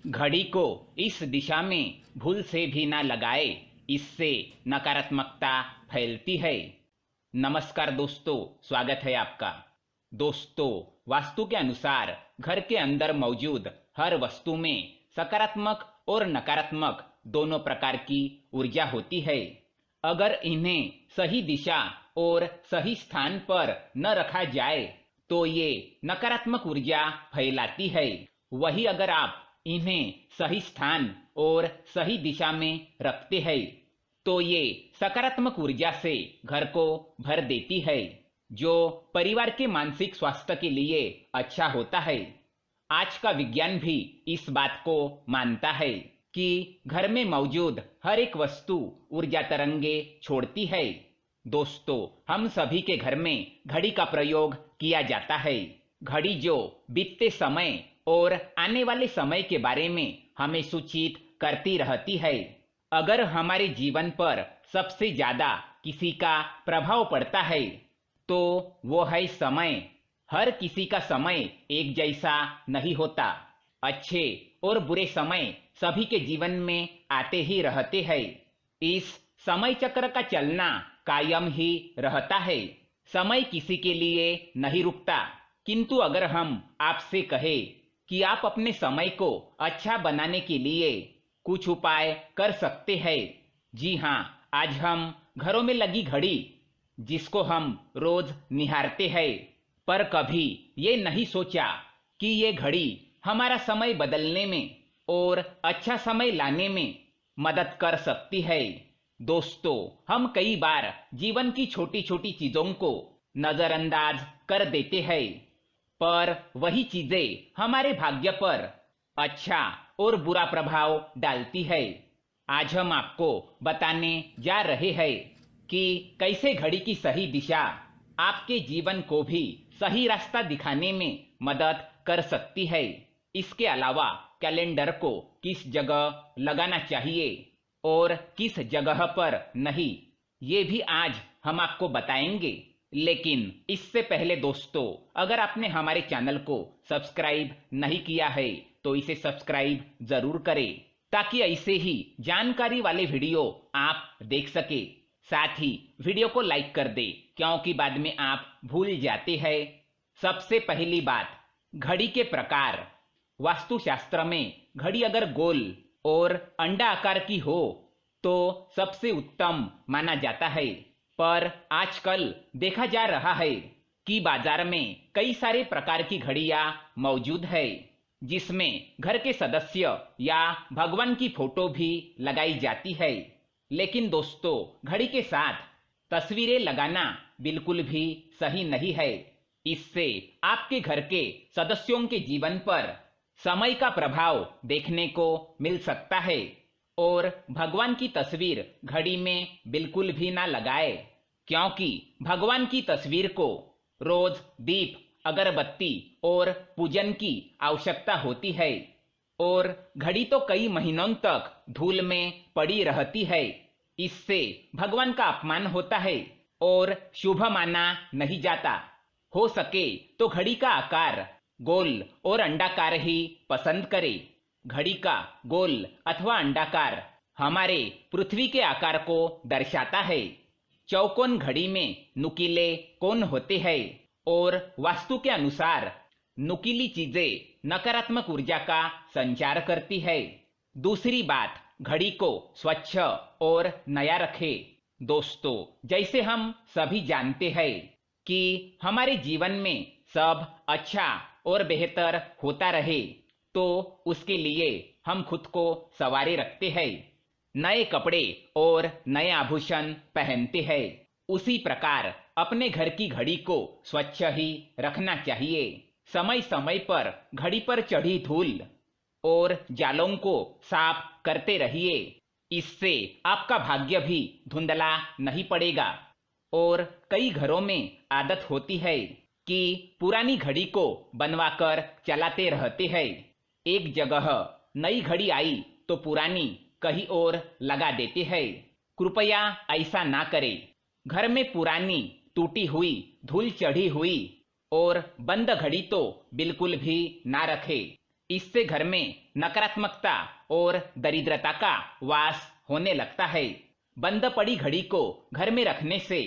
घड़ी को इस दिशा में भूल से भी ना लगाए, इससे नकारात्मकता फैलती है। नमस्कार दोस्तों, स्वागत है आपका। दोस्तों, वास्तु के अनुसार घर के अंदर मौजूद हर वस्तु में सकारात्मक और नकारात्मक दोनों प्रकार की ऊर्जा होती है। अगर इन्हें सही दिशा और सही स्थान पर न रखा जाए तो ये नकारात्मक ऊर्जा फैलाती है। वही अगर आप इन्हें सही स्थान और सही दिशा में रखते हैं तो ये सकारात्मक ऊर्जा से घर को भर देती है, जो परिवार के मानसिक स्वास्थ्य के लिए अच्छा होता है। आज का विज्ञान भी इस बात को मानता है कि घर में मौजूद हर एक वस्तु ऊर्जा तरंगे छोड़ती है। दोस्तों, हम सभी के घर में घड़ी का प्रयोग किया जाता है। घड़ी जो बीतते समय और आने वाले समय के बारे में हमें सूचित करती रहती है। अगर हमारे जीवन पर सबसे ज्यादा किसी का प्रभाव पड़ता है तो वो है समय। हर किसी का समय एक जैसा नहीं होता। अच्छे और बुरे समय सभी के जीवन में आते ही रहते हैं। इस समय चक्र का चलना कायम ही रहता है। समय किसी के लिए नहीं रुकता। किंतु अगर हम आपसे कहें कि आप अपने समय को अच्छा बनाने के लिए कुछ उपाय कर सकते हैं। जी हाँ, आज हम घरों में लगी घड़ी, जिसको हम रोज निहारते हैं, पर कभी ये नहीं सोचा कि ये घड़ी हमारा समय बदलने में और अच्छा समय लाने में मदद कर सकती है। दोस्तों, हम कई बार जीवन की छोटी छोटी चीजों को नजरअंदाज कर देते हैं, पर वही चीजें हमारे भाग्य पर अच्छा और बुरा प्रभाव डालती है। आज हम आपको बताने जा रहे हैं कि कैसे घड़ी की सही दिशा आपके जीवन को भी सही रास्ता दिखाने में मदद कर सकती है। इसके अलावा कैलेंडर को किस जगह लगाना चाहिए और किस जगह पर नहीं, ये भी आज हम आपको बताएंगे। लेकिन इससे पहले दोस्तों, अगर आपने हमारे चैनल को सब्सक्राइब नहीं किया है तो इसे सब्सक्राइब जरूर करें, ताकि ऐसे ही जानकारी वाले वीडियो आप देख सके। साथ ही वीडियो को लाइक कर दे, क्योंकि बाद में आप भूल जाते हैं। सबसे पहली बात, घड़ी के प्रकार। वास्तुशास्त्र में घड़ी अगर गोल और अंडा आकार की हो तो सबसे उत्तम माना जाता है। पर आजकल देखा जा रहा है कि बाजार में कई सारे प्रकार की घड़ियां मौजूद है, जिसमें घर के सदस्य या भगवान की फोटो भी लगाई जाती है। लेकिन दोस्तों, घड़ी के साथ तस्वीरें लगाना बिल्कुल भी सही नहीं है। इससे आपके घर के सदस्यों के जीवन पर समय का प्रभाव देखने को मिल सकता है। और भगवान की तस्वीर घड़ी में बिल्कुल भी ना लगाए, क्योंकि भगवान की तस्वीर को रोज दीप, अगरबत्ती और पूजन की आवश्यकता होती है। और घड़ी तो कई महीनों तक धूल में पड़ी रहती है। इससे भगवान का अपमान होता है और शुभ माना नहीं जाता। हो सके तो घड़ी का आकार गोल और अंडाकार ही पसंद करें। घड़ी का गोल अथवा अंडाकार हमारे पृथ्वी के आकार को दर्शाता है। चौकोन घड़ी में नुकीले कोण होते हैं और वास्तु के अनुसार नुकीली चीजें नकारात्मक ऊर्जा का संचार करती है। दूसरी बात, घड़ी को स्वच्छ और नया रखें। दोस्तों, जैसे हम सभी जानते हैं कि हमारे जीवन में सब अच्छा और बेहतर होता रहे, तो उसके लिए हम खुद को संवारे रखते हैं, नए कपड़े और नए आभूषण पहनते हैं। उसी प्रकार अपने घर की घड़ी को स्वच्छ ही रखना चाहिए। समय समय पर घड़ी पर चढ़ी धूल और जालों को साफ करते रहिए। इससे आपका भाग्य भी धुंधला नहीं पड़ेगा। और कई घरों में आदत होती है कि पुरानी घड़ी को बनवाकर चलाते रहते हैं। एक जगह नई घड़ी आई तो पुरानी कहीं और लगा देते हैं। कृपया ऐसा ना करें। घर में पुरानी, टूटी हुई, धूल चढ़ी हुई और बंद घड़ी तो बिल्कुल भी ना रखें। इससे घर में नकारात्मकता और दरिद्रता का वास होने लगता है। बंद पड़ी घड़ी को घर में रखने से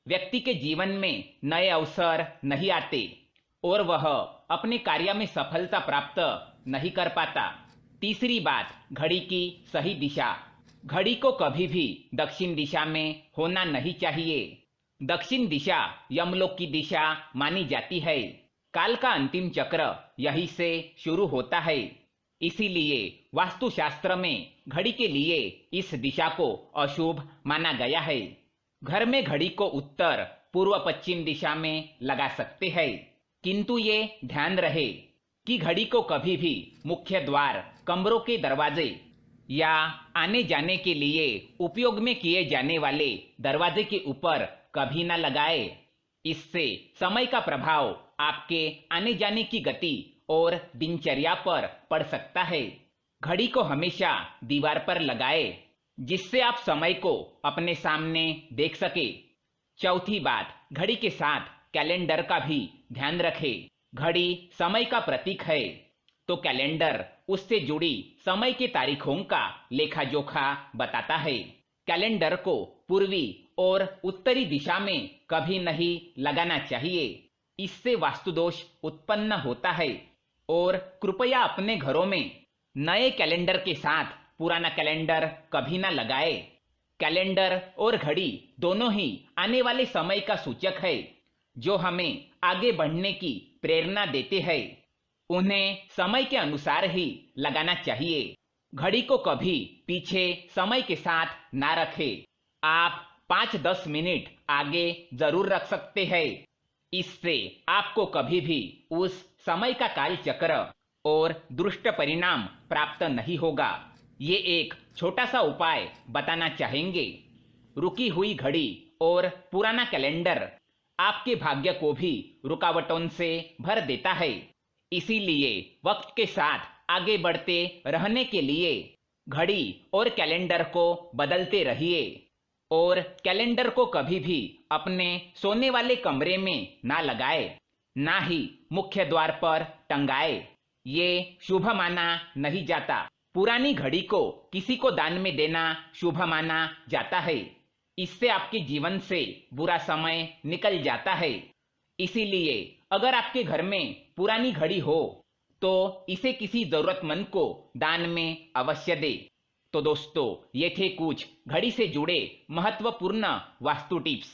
व्यक्ति के जीवन में नए अवसर नहीं आते और वह अपने कार्य में सफलता प्राप्त नहीं कर पाता। तीसरी बात, घड़ी की सही दिशा। घड़ी को कभी भी दक्षिण दिशा में होना नहीं चाहिए। दक्षिण दिशा यमलोक की दिशा मानी जाती है। काल का अंतिम चक्र यहीं से शुरू होता है। इसीलिए वास्तुशास्त्र में घड़ी के लिए इस दिशा को अशुभ माना गया है। घर में घड़ी को उत्तर पूर्व पश्चिम दिशा में लगा सकते हैं, किंतु ये ध्यान रहे कि घड़ी को कभी भी मुख्य द्वार, कमरों के दरवाजे या आने जाने के लिए उपयोग में किए जाने वाले दरवाजे के ऊपर कभी न लगाए। इससे समय का प्रभाव आपके आने जाने की गति और दिनचर्या पर पड़ सकता है। घड़ी को हमेशा दीवार पर लगाए जिससे आप समय को अपने सामने देख सके। चौथी बात, घड़ी के साथ कैलेंडर का भी ध्यान रखें। घड़ी समय का प्रतीक है, तो कैलेंडर उससे जुड़ी समय की तारीखों का लेखा जोखा बताता है। कैलेंडर को पूर्वी और उत्तरी दिशा में कभी नहीं लगाना चाहिए, इससे वास्तुदोष उत्पन्न होता है। और कृपया अपने घरों में नए कैलेंडर के साथ पुराना कैलेंडर कभी ना लगाए। कैलेंडर और घड़ी दोनों ही आने वाले समय का सूचक है, जो हमें आगे बढ़ने की प्रेरणा देते हैं। उन्हें समय के अनुसार ही लगाना चाहिए। घड़ी को कभी पीछे समय के साथ ना रखें। आप 5-10 मिनट आगे जरूर रख सकते हैं। इससे आपको कभी भी उस समय का काल चक्र और दुष्ट परिणाम प्राप्त नहीं होगा। ये एक छोटा सा उपाय बताना चाहेंगे। रुकी हुई घड़ी और पुराना कैलेंडर आपके भाग्य को भी रुकावटों से भर देता है। इसीलिए वक्त के साथ आगे बढ़ते रहने के लिए घड़ी और कैलेंडर को बदलते रहिए। और कैलेंडर को कभी भी अपने सोने वाले कमरे में ना लगाए, ना ही मुख्य द्वार पर टंगाए। ये शुभ माना नहीं जाता। पुरानी घड़ी को किसी को दान में देना शुभ माना जाता है। इससे आपके जीवन से बुरा समय निकल जाता है। इसीलिए अगर आपके घर में पुरानी घड़ी हो तो इसे किसी जरूरतमंद को दान में अवश्य दे। तो दोस्तों, ये थे कुछ घड़ी से जुड़े महत्वपूर्ण वास्तु टिप्स।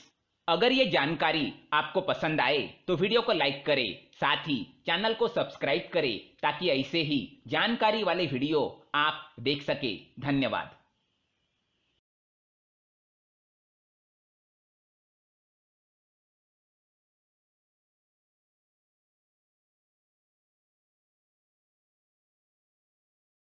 अगर ये जानकारी आपको पसंद आए तो वीडियो को लाइक करें, साथ ही चैनल को सब्सक्राइब करें ताकि ऐसे ही जानकारी वाले वीडियो आप देख सके। धन्यवाद।